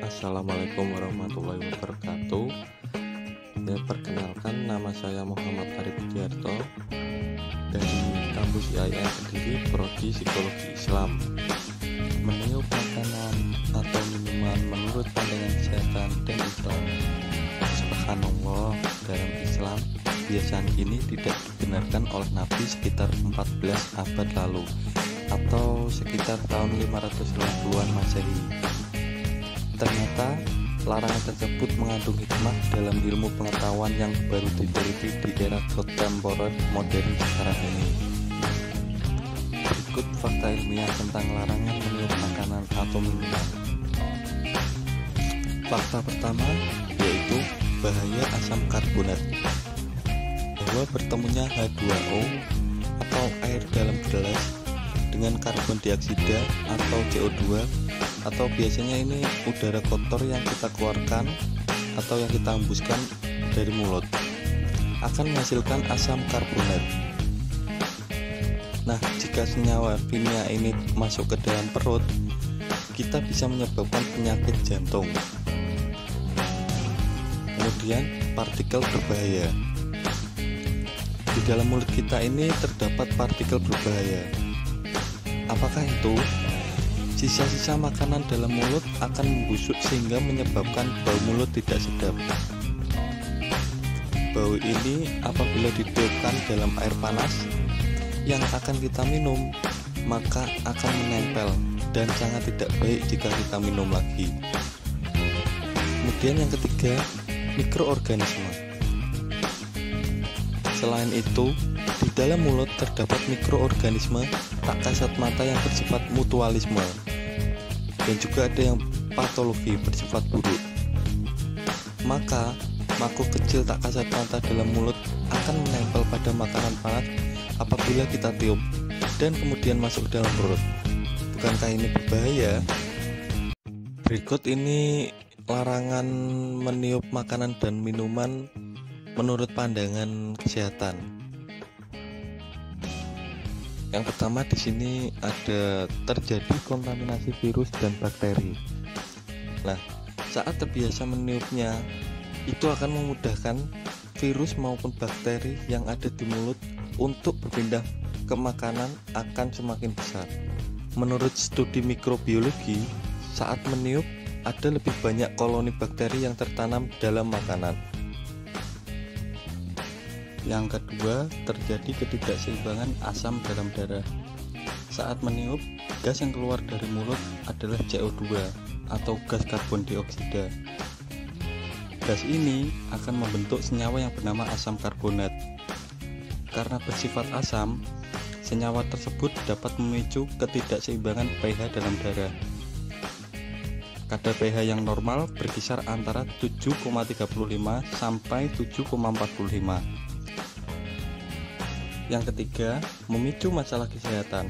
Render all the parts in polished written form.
Assalamualaikum warahmatullahi wabarakatuh. Ya, perkenalkan, nama saya Muhammad Arif Budiarto dari kampus IAIN Kediri, Prodi Psikologi Islam. Meniup makanan atau minuman menurut pandangan kesehatan dan Islam. Subhanallah, dalam Islam kebiasaan ini tidak dibenarkan oleh Nabi sekitar 14 abad lalu atau sekitar tahun 550-an Masehi. Ternyata larangan tersebut mengandung hikmah dalam ilmu pengetahuan yang baru diteliti di era kontemporer modern sekarang ini. Berikut fakta ilmiah tentang larangan meniup makanan atau minuman. Fakta pertama yaitu bahaya asam karbonat. Bahwa bertemunya H2O atau air dalam gelas dengan karbon dioksida atau CO2 atau biasanya ini udara kotor yang kita keluarkan atau yang kita hembuskan dari mulut akan menghasilkan asam karbonat. Nah, jika senyawa kimia ini masuk ke dalam perut, kita bisa menyebabkan penyakit jantung. Kemudian partikel berbahaya. Di dalam mulut kita ini terdapat partikel berbahaya. Apakah itu? Sisa-sisa makanan dalam mulut akan membusuk sehingga menyebabkan bau mulut tidak sedap. Bau ini apabila ditiupkan dalam air panas yang akan kita minum, maka akan menempel dan sangat tidak baik jika kita minum lagi. Kemudian yang ketiga, mikroorganisme. Selain itu, di dalam mulut terdapat mikroorganisme tak kasat mata yang bersifat mutualisme, dan juga ada yang patologi bersifat buruk. Maka makhluk kecil tak kasat mata dalam mulut akan menempel pada makanan panas apabila kita tiup dan kemudian masuk ke dalam perut. Bukankah ini berbahaya? Berikut ini larangan meniup makanan dan minuman menurut pandangan kesehatan. Yang pertama, di sini ada terjadi kontaminasi virus dan bakteri. Nah, saat terbiasa meniupnya, itu akan memudahkan virus maupun bakteri yang ada di mulut untuk berpindah ke makanan akan semakin besar. Menurut studi mikrobiologi, saat meniup ada lebih banyak koloni bakteri yang tertanam dalam makanan. Yang kedua, terjadi ketidakseimbangan asam dalam darah. Saat meniup, gas yang keluar dari mulut adalah CO2 atau gas karbon dioksida. Gas ini akan membentuk senyawa yang bernama asam karbonat. Karena bersifat asam, senyawa tersebut dapat memicu ketidakseimbangan pH dalam darah. Kadar pH yang normal berkisar antara 7,35 sampai 7,45. Yang ketiga, memicu masalah kesehatan.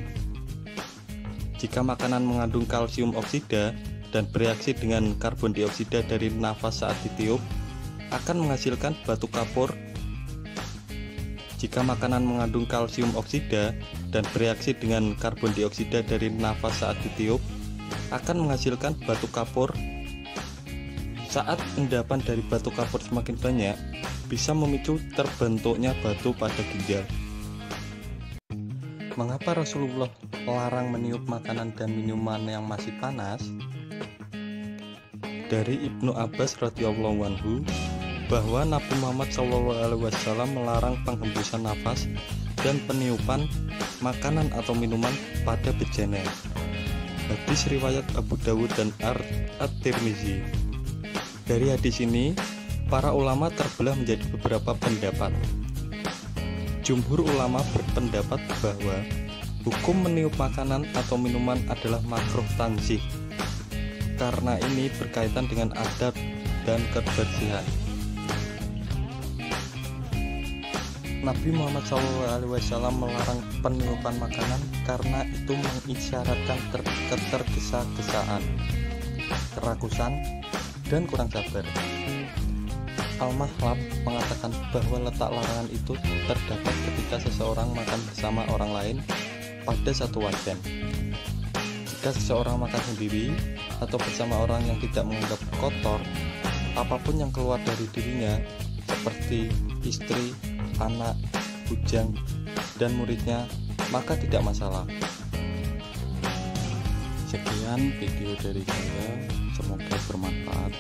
Jika makanan mengandung kalsium oksida dan bereaksi dengan karbon dioksida dari nafas saat ditiup, akan menghasilkan batu kapur. Jika makanan mengandung kalsium oksida dan bereaksi dengan karbon dioksida dari nafas saat ditiup, akan menghasilkan batu kapur. Saat endapan dari batu kapur semakin banyak, bisa memicu terbentuknya batu pada ginjal. Mengapa Rasulullah larang meniup makanan dan minuman yang masih panas? Dari Ibnu Abbas radhiyallahu anhu bahwa Nabi Muhammad SAW melarang penghembusan nafas dan peniupan makanan atau minuman pada bejana. Hadis riwayat Abu Dawud dan At-Tirmizi. Dari hadis ini, para ulama terbelah menjadi beberapa pendapat. Jumhur ulama berpendapat bahwa hukum meniup makanan atau minuman adalah makruh tanzih. Karena ini berkaitan dengan adat dan kebersihan. Nabi Muhammad SAW melarang peniupan makanan karena itu mengisyaratkan ketergesa-gesaan, kerakusan, dan kurang sabar. Al-Mahlab mengatakan bahwa letak larangan itu terdapat ketika seseorang makan bersama orang lain pada satu wajan. Jika seseorang makan sendiri, atau bersama orang yang tidak menganggap kotor apapun yang keluar dari dirinya, seperti istri, anak, bujang, dan muridnya, maka tidak masalah. Sekian video dari saya, semoga bermanfaat.